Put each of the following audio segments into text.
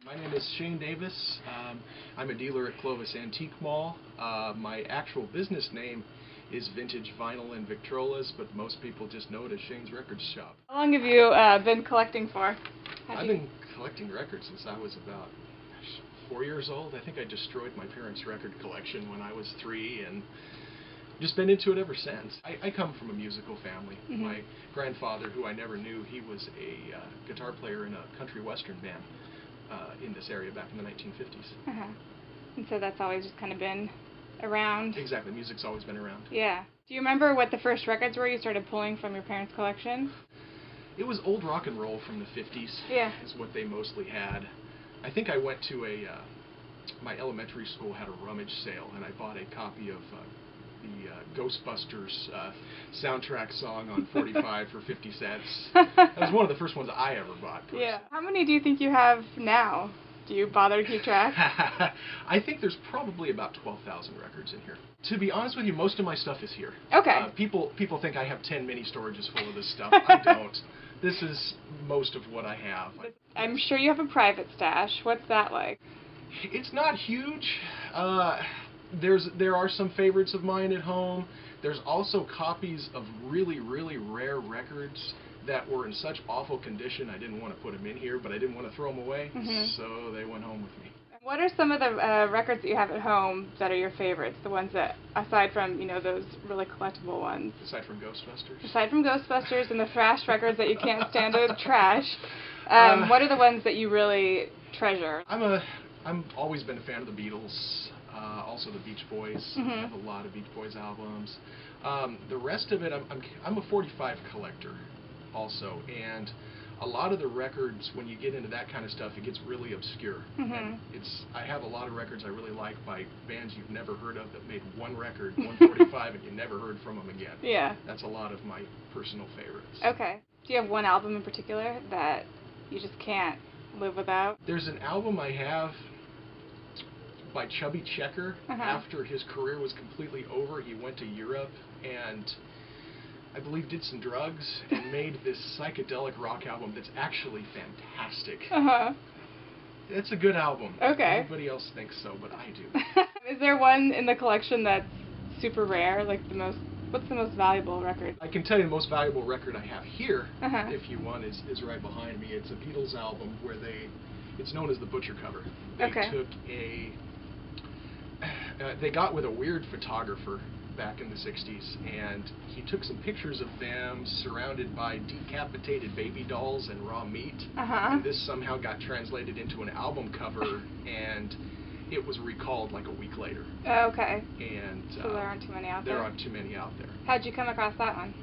My name is Shane Davis. I'm a dealer at Clovis Antique Mall. My actual business name is Vintage Vinyl and Victrolas, but most people just know it as Shane's Records Shop. How long have you been collecting for? I've been collecting records since I was about 4 years old. I think I destroyed my parents' record collection when I was 3 and just been into it ever since. I come from a musical family. Mm-hmm. My grandfather, who I never knew, he was a guitar player in a country western band in this area back in the 1950s. Uh-huh. And so that's always just kind of been around? Exactly. Music's always been around. Yeah. Do you remember what the first records were you started pulling from your parents' collection? It was old rock and roll from the 50s. Yeah. Is what they mostly had. I think I went to my elementary school had a rummage sale, and I bought a copy of the Ghostbusters soundtrack song on 45 for 50 cents. That was one of the first ones I ever bought. Personally. Yeah. How many do you think you have now? Do you bother to keep track? I think there's probably about 12,000 records in here. To be honest with you, most of my stuff is here. Okay. People think I have 10 mini storages full of this stuff. I don't. This is most of what I have. I'm sure you have a private stash. What's that like? It's not huge. There are some favorites of mine at home. There's also copies of really, really rare records that were in such awful condition I didn't want to put them in here, but I didn't want to throw them away, so they went home with me. What are some of the records that you have at home that are your favorites? The ones that, aside from, those really collectible ones. Aside from Ghostbusters? Aside from Ghostbusters and the thrash records that you can't stand to trash, what are the ones that you really treasure? I'm always been a fan of the Beatles, also the Beach Boys. I have a lot of Beach Boys albums. The rest of it, I'm a 45 collector also, and a lot of the records, when you get into that kind of stuff, it gets really obscure. And I have a lot of records I really like by bands you've never heard of that made one record, 145, and you never heard from them again. Yeah. That's a lot of my personal favorites. Okay. Do you have one album in particular that you just can't live without? There's an album I have by Chubby Checker. After his career was completely over, he went to Europe and I believe did some drugs and made this psychedelic rock album that's actually fantastic. It's a good album. Okay. Nobody else thinks so, but I do. Is there one in the collection that's super rare? Like what's the most valuable record? I can tell you the most valuable record I have here, if you want, is right behind me. It's a Beatles album where it's known as the Butcher cover. They took they got with a weird photographer back in the 60s, and he took some pictures of them surrounded by decapitated baby dolls and raw meat, and this somehow got translated into an album cover, and it was recalled like a week later. Okay. And so there aren't too many out there? There aren't too many out there. How'd you come across that one?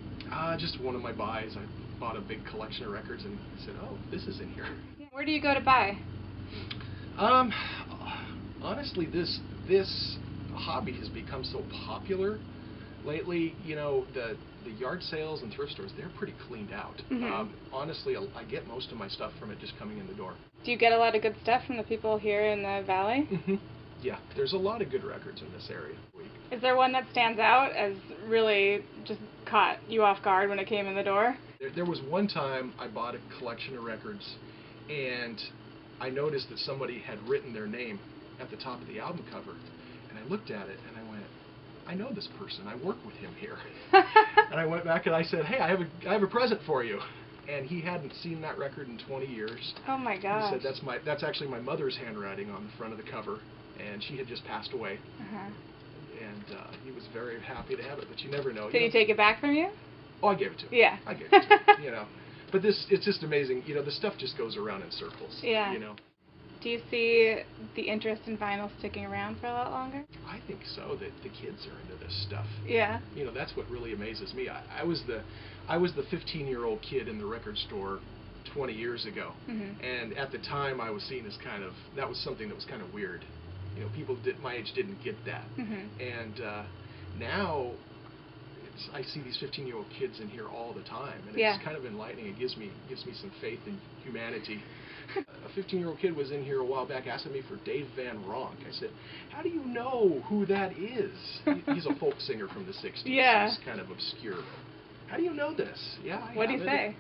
Just one of my buys. I bought a big collection of records and said, oh, this is in here. Where do you go to buy? Honestly, this hobby has become so popular lately. The yard sales and thrift stores, they're pretty cleaned out. Honestly, I get most of my stuff from it just coming in the door. Do you get a lot of good stuff from the people here in the valley? Yeah, there's a lot of good records in this area. Is there one that stands out as really just caught you off guard when it came in the door? There was one time I bought a collection of records and I noticed that somebody had written their name at the top of the album cover, and I looked at it and I went, I know this person. I work with him here. And I went back and I said, hey, I have a present for you. And he hadn't seen that record in 20 years. Oh my gosh. He said, that's actually my mother's handwriting on the front of the cover, and she had just passed away. And he was very happy to have it, but you never know. Did he take it back from you? Oh, I gave it to him. Yeah. I gave it to him. But it's just amazing. The stuff just goes around in circles. Yeah. Do you see the interest in vinyl sticking around for a lot longer? I think so. That the kids are into this stuff. Yeah. That's what really amazes me. I was the 15-year-old kid in the record store 20 years ago, and at the time I was seen as that was something that was kind of weird. People my age didn't get that, and now I see these 15-year-old kids in here all the time, and it's kind of enlightening. It gives me some faith in humanity. A 15-year-old kid was in here a while back asking me for Dave Van Ronk. I said, how do you know who that is? He's a folk singer from the 60s. Yeah. He's kind of obscure. How do you know this? Yeah, what did he say?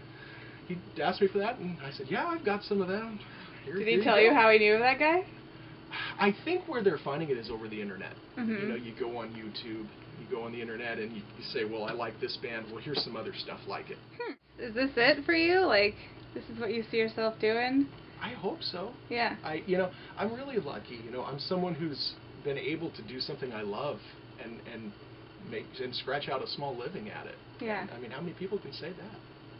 He asked me for that, and I said, yeah, I've got some of them. Did he tell you how he knew of that guy? I think where they're finding it is over the internet. Mm-hmm. You know, you go on YouTube, you go on the internet, and you say, well, I like this band. Well, here's some other stuff like it. Is this it for you? Like, this is what you see yourself doing? I hope so. Yeah. I'm really lucky. You know, I'm someone who's been able to do something I love and scratch out a small living at it. Yeah. And, I mean, how many people can say that?